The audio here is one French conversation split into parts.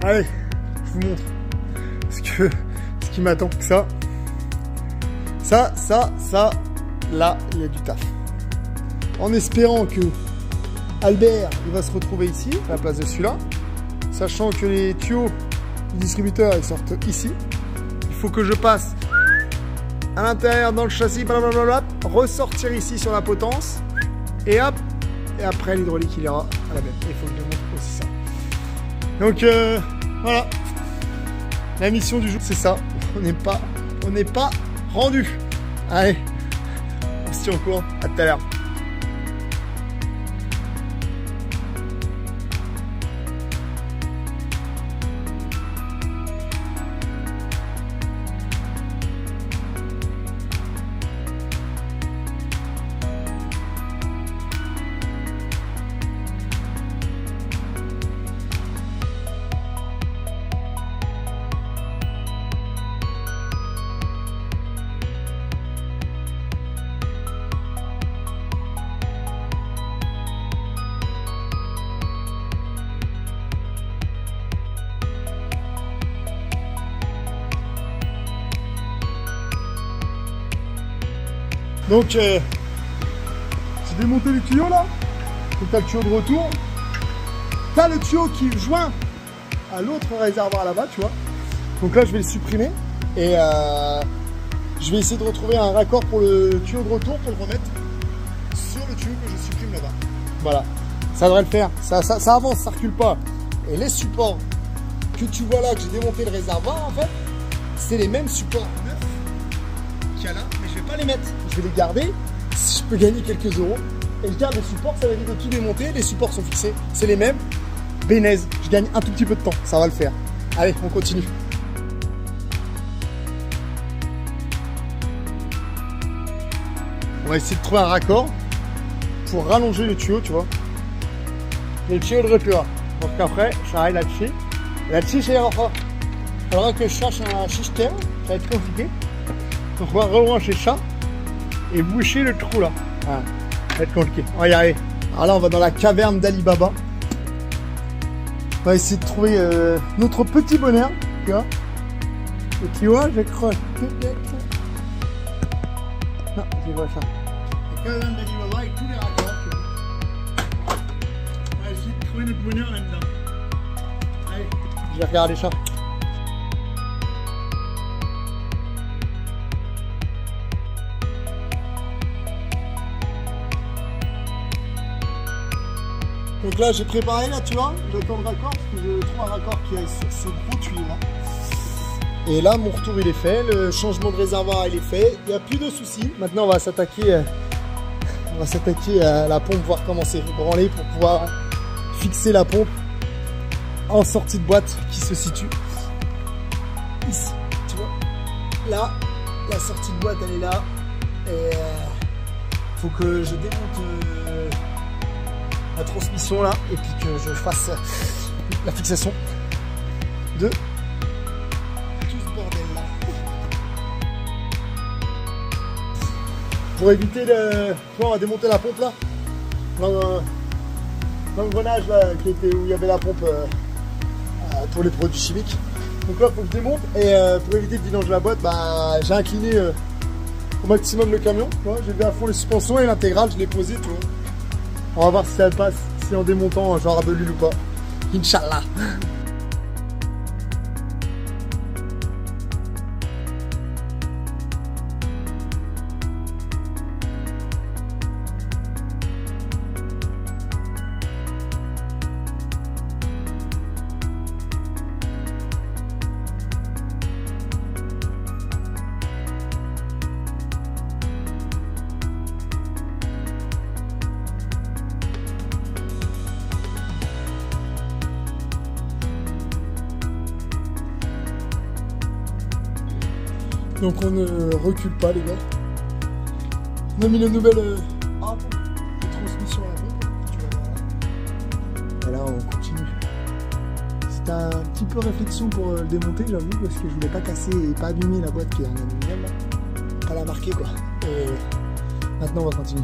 Allez, je vous montre ce qui m'attend que ça. Ça, là, il y a du taf. En espérant que Albert, il va se retrouver ici, à la place de celui-là. Sachant que les tuyaux du distributeur, ils sortent ici. Il faut que je passe à l'intérieur dans le châssis, blablabla, ressortir ici sur la potence. Et hop, et après l'hydraulique, il ira à la même. Il faut que je montre aussi ça. Donc, voilà. La mission du jour, c'est ça. On n'est pas rendu. Allez, on se tient au courant. À tout à l'heure. Donc, j'ai démonté le tuyau là. Donc, t'as le tuyau de retour. T'as le tuyau qui joint à l'autre réservoir là-bas, tu vois. Donc là, je vais le supprimer. Et je vais essayer de retrouver un raccord pour le tuyau de retour pour le remettre sur le tuyau que je supprime là-bas. Voilà. Ça devrait le faire. Ça avance, ça recule pas. Et les supports que tu vois là, que j'ai démonté le réservoir, en fait, c'est les mêmes supports neufs qu'il y a là, mais je vais pas les mettre. Je vais les garder, si je peux gagner quelques euros. Et je garde les supports, ça va dire de tout démonter. Les supports sont fixés, c'est les mêmes. Bénaise, je gagne un tout petit peu de temps, ça va le faire. Allez, on continue. On va essayer de trouver un raccord pour rallonger le tuyau, tu vois. Le tuyau de retour. Donc après, j'arrête là-dessus. Là-dessus, c'est enfin. Il faudra que je cherche un système, ça va être compliqué. Donc on va rebrancher ça et boucher le trou là. Voilà. Ça va être compliqué. On va y arriver. Alors là, on va dans la caverne d'Ali Baba. On va essayer de trouver notre petit bonheur. Tu vois. Et tu vois, je crois. Non, je vois ça. La caverne d'Ali Baba avec tous les raccords. On va essayer de trouver notre bonheur là-dedans. Allez, je vais regarder ça. Donc là j'ai préparé là, tu vois, j'attends le raccord parce que je trouve un raccord qui est sur ce gros tuyau là. Et là mon retour il est fait, le changement de réservoir il est fait, il n'y a plus de soucis. Maintenant on va s'attaquer à la pompe, voir comment c'est branlé pour pouvoir fixer la pompe en sortie de boîte qui se situe ici, tu vois. Là, la sortie de boîte elle est là et faut que je démonte la transmission là et puis que je fasse la fixation de tout ce bordel là. Pour éviter le... on va démonter la pompe là dans l'engrenage là où il y avait la pompe pour les produits chimiques. Donc là faut que je démonte et pour éviter de vidanger la boîte, bah, j'ai incliné au maximum le camion. J'ai mis à fond les suspensions et l'intégrale je l'ai posé, tu vois. On va voir si ça passe, si en démontant genre de l'huile ou pas. Inch'Allah. Donc on ne recule pas les gars. On a mis la nouvelle transmission à la pompe. Et là on continue. C'était un petit peu réflexion pour le démonter j'avoue, parce que je voulais pas casser et pas abîmer la boîte qui est en aluminium là. Pas la marquer quoi. Et maintenant on va continuer.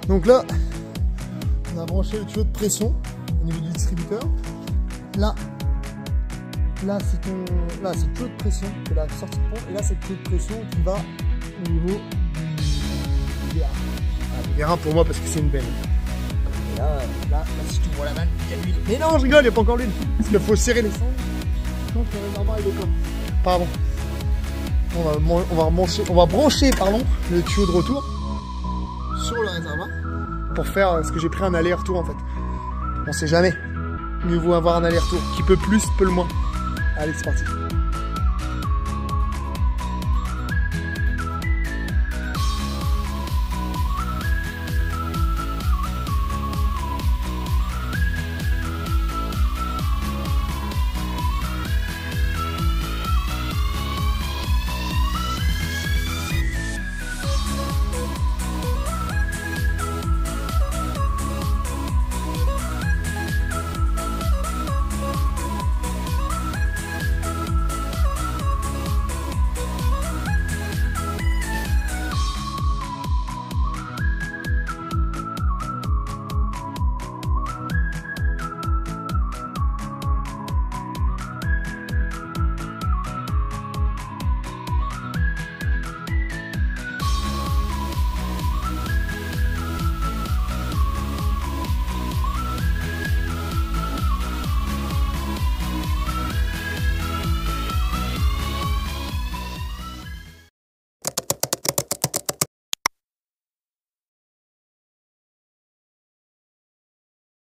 Donc là, on a branché le tuyau de pression au niveau du distributeur. Là c'est le tuyau de pression de la sortie de pompe. Et là, c'est le tuyau de pression qui va au niveau du vérin. Du vérin pour moi parce que c'est une benne. Et là, si tu vois la vanne, il y a l'huile. Mais non, je rigole, il n'y a pas encore l'huile. Parce qu'il faut serrer les cendres. Donc le réservoir est d'accord. Pardon. On va brancher le tuyau de retour sur le réservoir pour faire ce que j'ai pris un aller-retour en fait. On sait jamais. Mieux vaut avoir un aller-retour qui peut plus, peut le moins. Allez, c'est parti.